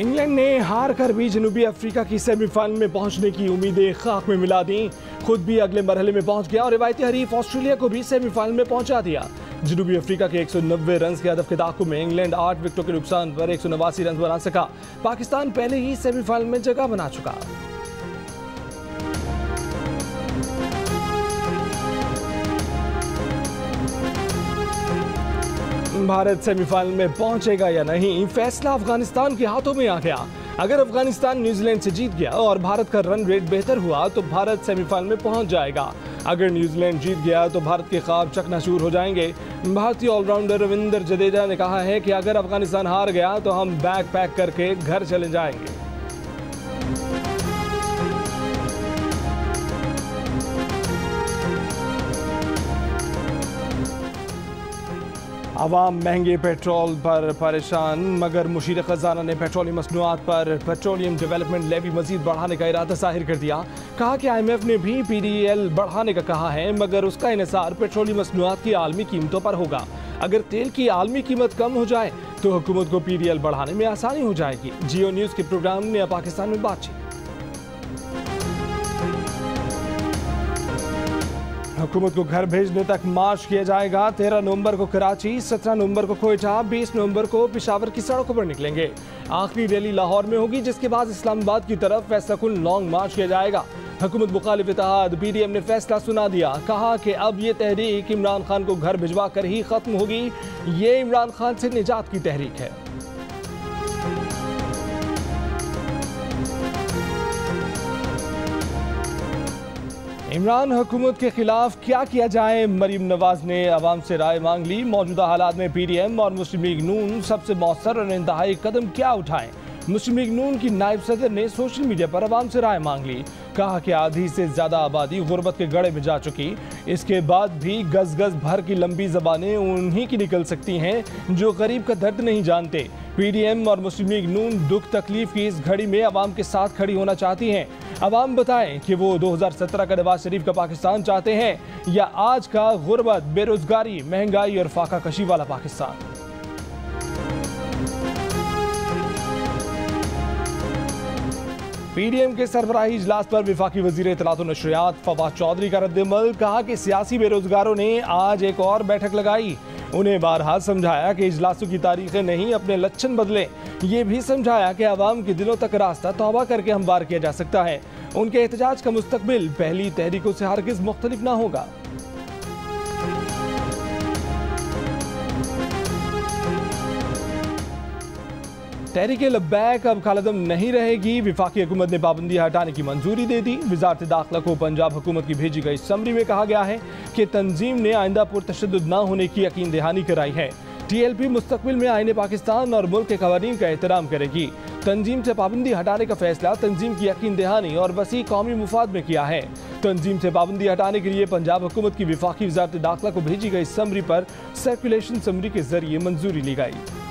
England ने हार कर भी जनूबी अफ्रीका की सेमीफाइनल में पहुंचने की उम्मीदें खाक में मिला दी। खुद भी अगले मरहले में पहुंच गया और रिवायती हरीफ ऑस्ट्रेलिया को भी सेमीफाइनल में पहुंचा दिया। जनूबी अफ्रीका के 190 रन के हदफ के ताक़ुब में इंग्लैंड 8 विकेटों के नुकसान पर 189 रन बना सका। पाकिस्तान पहले ही सेमीफाइनल में जगह बना चुका। भारत सेमीफाइनल में पहुंचेगा या नहीं, फैसला अफगानिस्तान के हाथों में आ गया। अगर अफगानिस्तान न्यूजीलैंड से जीत गया और भारत का रन रेट बेहतर हुआ तो भारत सेमीफाइनल में पहुंच जाएगा। अगर न्यूजीलैंड जीत गया तो भारत के ख्वाब चकनाचूर हो जाएंगे। भारतीय ऑलराउंडर रविंद्र जडेजा ने कहा है कि अगर अफगानिस्तान हार गया तो हम बैग पैक करके घर चले जाएंगे। अवाम महंगे पेट्रोल पर परेशान, मगर मुशीर खजाना ने पेट्रोलियम मसनूआत पर पेट्रोलियम डेवलपमेंट लेवी मजीद बढ़ाने का इरादा जाहिर कर दिया। कहा कि IMF ने भी PDL बढ़ाने का कहा है, मगर उसका इन्हिसार पेट्रोलियम मसनूआत की आलमी कीमतों पर होगा। अगर तेल की आलमी कीमत कम हो जाए तो हुकूमत को PDL बढ़ाने में आसानी हो जाएगी। जियो न्यूज़ के प्रोग्राम ने पाकिस्तान में बातचीत। हुकूमत को घर भेजने तक मार्च किया जाएगा। 13 नवंबर को कराची, 17 नवंबर को कोयटा, 20 नवंबर को पेशावर की सड़कों पर निकलेंगे। आखिरी रैली लाहौर में होगी, जिसके बाद इस्लामाबाद की तरफ फैसलाकुन लॉन्ग मार्च किया जाएगा। हुकूमत मुखालिफ इत्तेहाद PDM ने फैसला सुना दिया। कहा कि अब ये तहरीक इमरान खान को घर भिजवा कर ही खत्म होगी। ये इमरान खान से निजात की तहरीक है। इमरान हुकूमत के खिलाफ क्या किया जाए, मरीम नवाज ने अवाम से राय मांग ली। मौजूदा हालात में PDM और मुस्लिम लीग नून सबसे मौसर और इंतहाई कदम क्या उठाएं। मुस्लिम लीग नून की नायब सदर ने सोशल मीडिया पर अवाम से राय मांग ली। कहा कि आधी से ज्यादा आबादी गुर्बत के गड़े में जा चुकी। इसके बाद भी गज गज भर की लंबी जबानें उन्हीं की निकल सकती हैं जो गरीब का दर्द नहीं जानते। PDM और मुस्लिम लीग नून दुख तकलीफ की इस घड़ी में अवाम के साथ खड़ी होना चाहती हैं। अवाम बताएं कि वो 2017 का नवाज शरीफ का पाकिस्तान चाहते हैं या आज का गुर्बत, बेरोजगारी, महंगाई और फाका कशी वाला पाकिस्तान। PDM के सरबराही इजलास पर वफाकी वजीर इत्तलात और नशरियात फवाद चौधरी का रद्द-ए-अमल। कहा कि सियासी बेरोजगारों ने आज एक और बैठक लगाई। उन्हें बारहा समझाया कि इजलासों की तारीखें नहीं, अपने लक्षण बदलें। ये भी समझाया कि आवाम के दिलों तक रास्ता तौबा करके हमवार किया जा सकता है। उनके एहतजाज का मुस्तकबिल पहली तहरीकों से हरगिज मुख्तलिफ ना होगा। तहरीक लब्बैक अब कालदम नहीं रहेगी। वफाकी हुकूमत ने पाबंदी हटाने की मंजूरी दे दी। वजारत दाखिला को पंजाब हुकूमत की भेजी गई समरी में कहा गया है कि तंजीम ने आइंदा पुरतशद्दुद न होने की यकीन दहानी कराई है। TLP मुस्तकबिल में आईने पाकिस्तान और मुल्क के कवानीन का एहतराम करेगी। तंजीम से पाबंदी हटाने का फैसला तंजीम की यकीन दहानी और वसी कौमी मुफाद में किया है। तंजीम से पाबंदी हटाने के लिए पंजाब हुकूमत की वफाकी वजारत दाखिला को भेजी गई समरी पर सर्कुलेशन समरी के जरिए मंजूरी ली गई।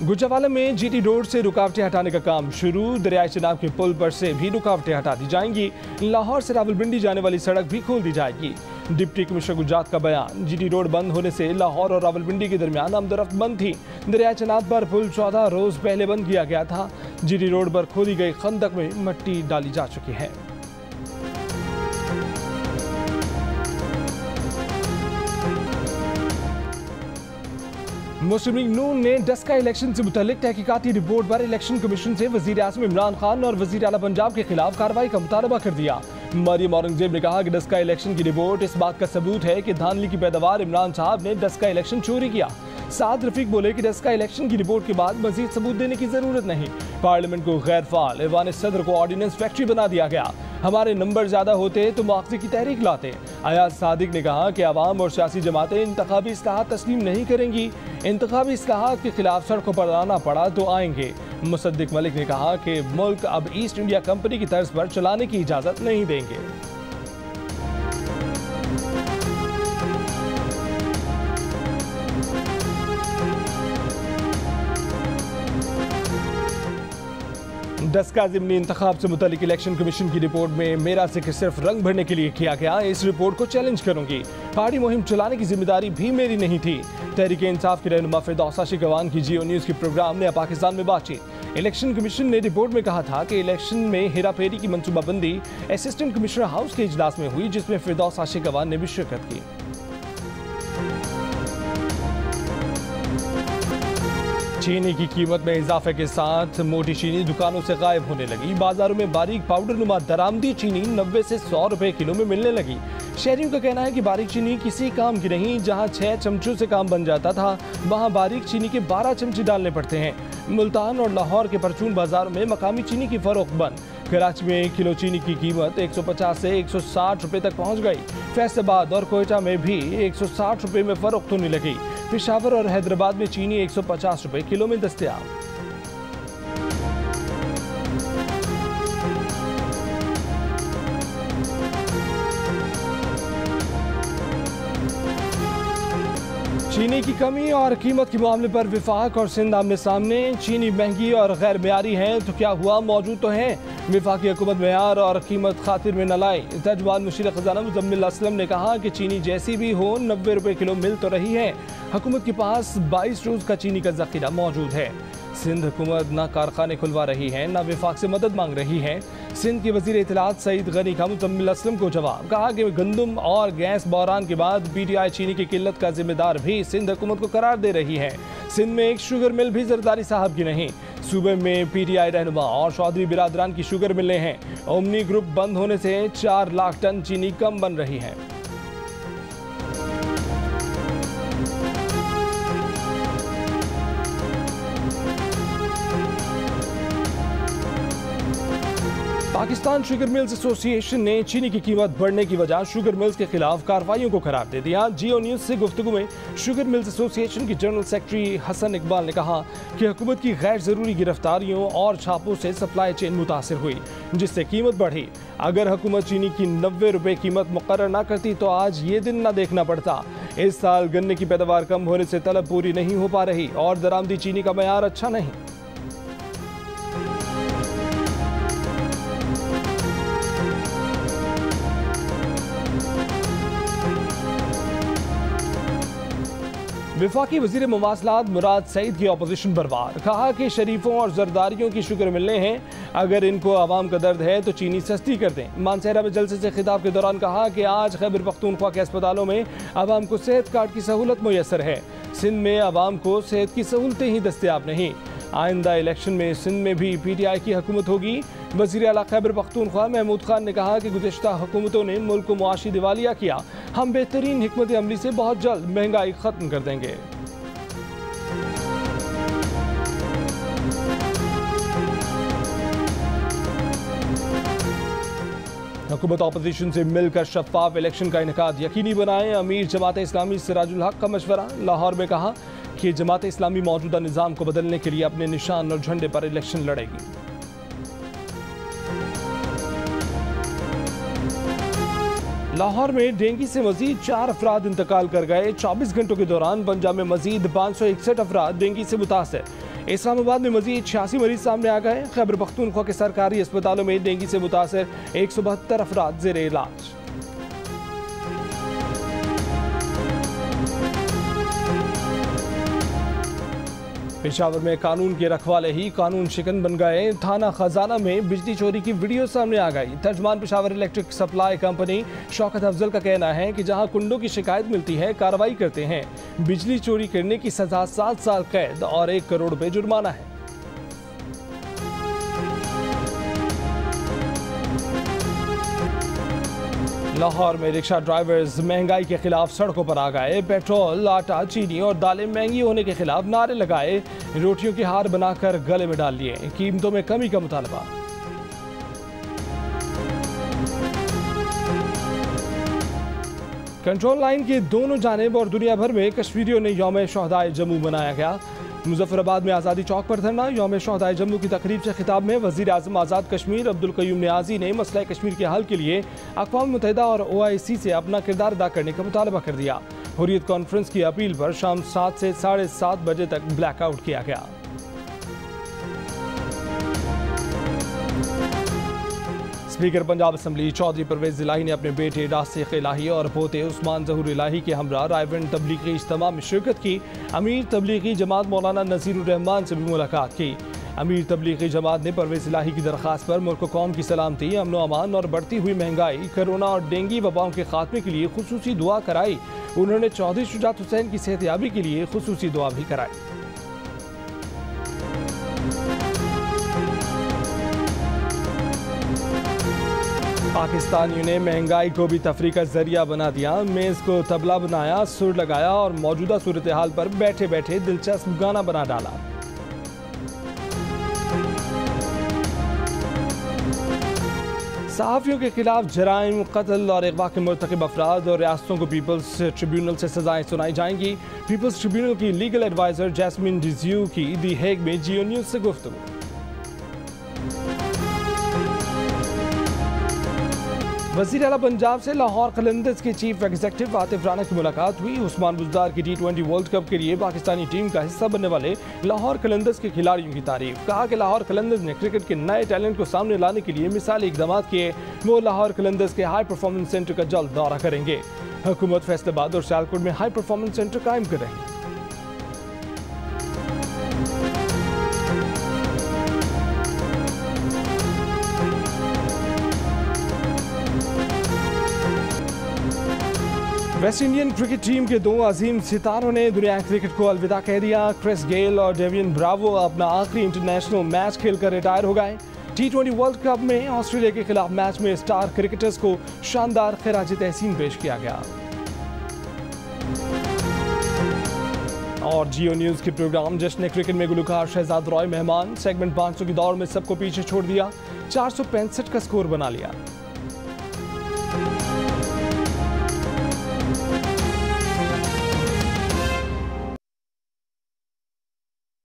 गुजरावाला में GT रोड से रुकावटें हटाने का काम शुरू। दरियाई चनाब के पुल पर से भी रुकावटें हटा दी जाएंगी। लाहौर से रावलपिंडी जाने वाली सड़क भी खोल दी जाएगी। डिप्टी कमिश्नर गुजरात का बयान। GT रोड बंद होने से लाहौर और रावलपिंडी के दरमियान आमदरफ्त बंद थी। दरियाई चनाब पर पुल 14 रोज पहले बंद किया गया था। GT रोड पर खोदी गई खंदक में मिट्टी डाली जा चुकी है। मुस्लिम लीग नून ने डस्का इलेक्शन से मुतल्लिक तहकीकाती रिपोर्ट पर इलेक्शन कमीशन से वजीर आज़म इमरान खान और वजीर आला पंजाब के खिलाफ कार्रवाई का मुतालबा कर दिया। मरियम औरंगजेब ने कहा कि डस्का इलेक्शन की रिपोर्ट इस बात का सबूत है कि धांधली की पैदावार इमरान साहब ने डस्का इलेक्शन चोरी किया। साद रफीक बोले कि डस्का इलेक्शन की रिपोर्ट के बाद मजीद सबूत देने की जरूरत नहीं। पार्लियामेंट को गैर फाल, ऐवान सदर को ऑर्डिनेंस फैक्ट्री बना दिया गया। हमारे नंबर ज्यादा होते तो मुआवजे की तहरीक लाते। अयाज सादिक ने कहा कि अवाम और सियासी जमातें इंतखाबी इस्लाहात तस्लीम नहीं करेंगी। इंतखाबी इस्लाहात के खिलाफ सड़कों पर आना पड़ा तो आएंगे। मुसद्दिक मलिक ने कहा कि मुल्क अब ईस्ट इंडिया कंपनी की तर्ज पर चलाने की इजाजत नहीं देंगे। डस्का ज़िमनी इंतखाब से मुतालिक इलेक्शन कमीशन की रिपोर्ट में मेरा जिक्र सिर्फ रंग भरने के लिए किया गया। इस रिपोर्ट को चैलेंज करूंगी। पार्टी मुहिम चलाने की जिम्मेदारी भी मेरी नहीं थी। तहरीक इंसाफ की रहनुमा फिरदौसा शिकवान की जियो न्यूज़ के प्रोग्राम ने पाकिस्तान में बातचीत। इलेक्शन कमीशन ने रिपोर्ट में कहा था कि इलेक्शन में हेराफेरी की मनसूबाबंदी असिस्टेंट कमिश्नर हाउस के इजलास में हुई, जिसमें फिरदौसा शिकवान ने भी शिरकत की। चीनी की कीमत में इजाफे के साथ मोटी चीनी दुकानों से गायब होने लगी। बाजारों में बारीक पाउडर नुमा दरामदी चीनी 90 से 100 रुपए किलो में मिलने लगी। शहरियों का कहना है कि बारीक चीनी किसी काम की नहीं। जहां 6 चमचों से काम बन जाता था, वहां बारीक चीनी के 12 चमचे डालने पड़ते हैं। मुल्तान और लाहौर के परचून बाजारों में मकामी चीनी की फरोख्त बंद। कराची में किलो चीनी की कीमत 150 से 160 रुपए तक पहुंच गई। फैसलाबाद और कोयटा में भी 160 रुपए में फरोख्त होने लगी। पेशावर और हैदराबाद में चीनी 150 रुपए किलो में दस्तयाब। चीनी की कमी और कीमत के मामले पर विफाक और सिंध आमने सामने। चीनी महंगी और गैर मेयारी है तो क्या हुआ, मौजूद तो है। विफाकी हुकूमत मेयार और कीमत खातिर में न लाई। तर्जुमान मुशीर खजाना मुजम्मिल असलम ने कहा कि चीनी जैसी भी हो 90 रुपए किलो मिल तो रही है। हुकूमत के पास 22 रोज का चीनी का जखीरा मौजूद है। सिंध हुकूमत न कारखाने खुलवा रही है, न विफाक से मदद मांग रही है। सिंध के वजीर इत्तलात सईद गनी का मुजम्मिल असलम को जवाब, कहा कि गंदम और गैस बहरान के बाद PTI चीनी की किल्लत का जिम्मेदार भी सिंध हुकूमत को करार दे रही है। सिंध में एक शुगर मिल भी जरदारी साहब की नहीं। सूबे में PTI रहनुमा और चौधरी बिरादरान की शुगर मिलें हैं। ओमनी ग्रुप बंद होने से 4 लाख टन चीनी कम बन रही है। पाकिस्तान शुगर मिल्स एसोसिएशन ने चीनी की कीमत बढ़ने की वजह शुगर मिल्स के खिलाफ कार्रवाइयों को करार दे दिया। जियो न्यूज़ से गुफ्तगू में शुगर मिल्स एसोसिएशन की जनरल सेक्रेटरी हसन इकबाल ने कहा कि हुकूमत की गैर ज़रूरी गिरफ्तारियों और छापों से सप्लाई चेन मुतासिर हुई, जिससे कीमत बढ़ी। अगर हुकूमत चीनी की 90 रुपए कीमत मुकर्रर न करती तो आज ये दिन न देखना पड़ता। इस साल गन्ने की पैदावार कम होने से तलब पूरी नहीं हो पा रही और दरामदी चीनी का मयार अच्छा नहीं। विफाकी वजीर मवासलात मुराद सईद की अपोजिशन बरबाद, कहा कि शरीफों और जरदारियों की शुगर मिलने हैं। अगर इनको आवाम का दर्द है तो चीनी सस्ती कर दें। मानसहरा में जलसे से खिताब के दौरान कहा कि आज खैबर पख्तूनख्वा के अस्पतालों में आवाम को सेहत कार्ड की सहूलत मुयसर है। सिंध में आवाम को सेहत की सहूलतें ही दस्तयाब नहीं। आइंदा इलेक्शन में सिंध में भी PTI की हुकूमत होगी। वज़ीर आला खैबर पख्तूनख्वा महमूद खान ने कहा कि गुज़िश्ता हुकूमतों ने मुल्क को मुआशी दिवालिया किया। हम बेहतरीन हिकमत अमली से बहुत जल्द महंगाई ख़त्म कर देंगे। हुकूमत अपोजिशन से मिलकर शफाफ इलेक्शन का इनेकाद यकीनी बनाएं। अमीर जमात इस्लामी सिराजुल हक का मशवरा। लाहौर में कहा कि जमात इस्लामी मौजूदा निज़ाम को बदलने के लिए अपने निशान और झंडे पर इलेक्शन लड़ेगी। लाहौर में डेंगू से मजीद 4 अफराद इंतकाल कर गए। 24 घंटों के दौरान पंजाब में मजीद 561 अफराद डेंगू से मुतासर। इस्लामाबाद में मजीद 86 मरीज सामने आ गए। खैबर पख्तूनख्वा के सरकारी अस्पतालों में डेंगू से मुतासर 172 अफराद ज़ेरे इलाज। पेशावर में कानून के रखवाले ही कानून शिकन बन गए। थाना खजाना में बिजली चोरी की वीडियो सामने आ गई। तर्जमान Peshawar electric supply company Shaukat Afzal का कहना है कि जहां कुंडों की शिकायत मिलती है कार्रवाई करते हैं। बिजली चोरी करने की सजा 7 साल कैद और 1 करोड़ रुपए जुर्माना है। लाहौर में रिक्शा ड्राइवर्स महंगाई के खिलाफ सड़कों पर आ गए। पेट्रोल, आटा, चीनी और दालें महंगी होने के खिलाफ नारे लगाए। रोटियों के हार बनाकर गले में डाल लिए। कीमतों में कमी का मुतालबा। कंट्रोल लाइन के दोनों जानिब और दुनिया भर में कश्मीरियों ने यौम शोहदाए जम्मू मनाया गया। मुजफ्फराबाद में आज़ादी चौक पर धरना। यौम शोहदाए जम्मू की तकरीब से खिताब में वज़ीर आज़म आज़ाद कश्मीर अब्दुल कयूम नियाज़ी ने मसला कश्मीर के हल के लिए अक़वाम मुत्तहिदा और OIC से अपना किरदार अदा करने का मुतालबा कर दिया। हुर्रियत कॉन्फ्रेंस की अपील पर शाम 7 से 7:30 बजे तक ब्लैकआउट किया गया। स्पीकर पंजाब असम्बली चौधरी परवेज इलाही ने अपने बेटे रासिक इलाही और पोते उस्मान जहूर इलाही के हमरा रायविंड तबलीगी इज्तिमा में शिरकत की। अमीर तबलीगी जमात मौलाना नज़ीरुर रहमान से भी मुलाकात की। अमीर तबलीगी जमात ने परवेज इलाही की दरख्वास्त पर मुल्क कौम की सलामती, अमन अमान और बढ़ती हुई महंगाई, कोरोना और डेंगू वबाओं के खात्मे के लिए खुसूसी दुआ कराई। उन्होंने चौधरी शुजात हुसैन की सेहतयाबी के लिए खुसूसी दुआ भी कराई। पाकिस्तानियों ने महंगाई को भी तफरी का जरिया बना दिया। मेज़ को तबला बनाया, सुर लगाया और मौजूदा सूरत हाल पर बैठे बैठे दिलचस्प गाना बना डाला। सहाफ़ियों के खिलाफ जराइम, कत्ल और अगवा के मुर्तकिब अफराद और रियासतों को पीपल्स ट्रिब्यूनल से सजाएं सुनाई जाएंगी। पीपल्स ट्रिब्यूनल की लीगल एडवाइजर जैस्मिन डिज्यू की दी हेग में जियो न्यूज़ से गुफ्तगू। वज़ीर आला पंजाब से लाहौर कलंदर्स के चीफ एग्जीक्यूटिव आतिफ राना की मुलाकात हुई। उस्मान बुज़दार की T20 वर्ल्ड कप के लिए पाकिस्तानी टीम का हिस्सा बनने वाले लाहौर कलंदर्स के खिलाड़ियों की तारीफ। कहा कि लाहौर कलंदर्स ने क्रिकेट के नए टैलेंट को सामने लाने के लिए मिसाली इक़दाम किए। वो लाहौर कलंदर्स के हाई परफॉर्मेंस सेंटर का जल्द दौरा करेंगे। हुकूमत फैसलाबाद और सियालकोट में हाई परफॉर्मेंस सेंटर कायम कर रही है। वेस्ट इंडियन क्रिकेट टीम के दो अजीम सितारों ने दुनिया क्रिकेट को अलविदा कह दिया। क्रिस गेल और डेवियन ब्रावो अपना आखिरी इंटरनेशनल मैच खेलकर रिटायर हो गए। T20 वर्ल्ड कप में ऑस्ट्रेलिया के खिलाफ मैच में स्टार क्रिकेटर्स को शानदार खिराज तहसीन पेश किया गया। और जियो न्यूज़ के प्रोग्राम जश्न क्रिकेट में गुलकार शहजाद रॉय मेहमान। सेगमेंट 500 की दौड़ में सबको पीछे छोड़ दिया, 465 का स्कोर बना लिया।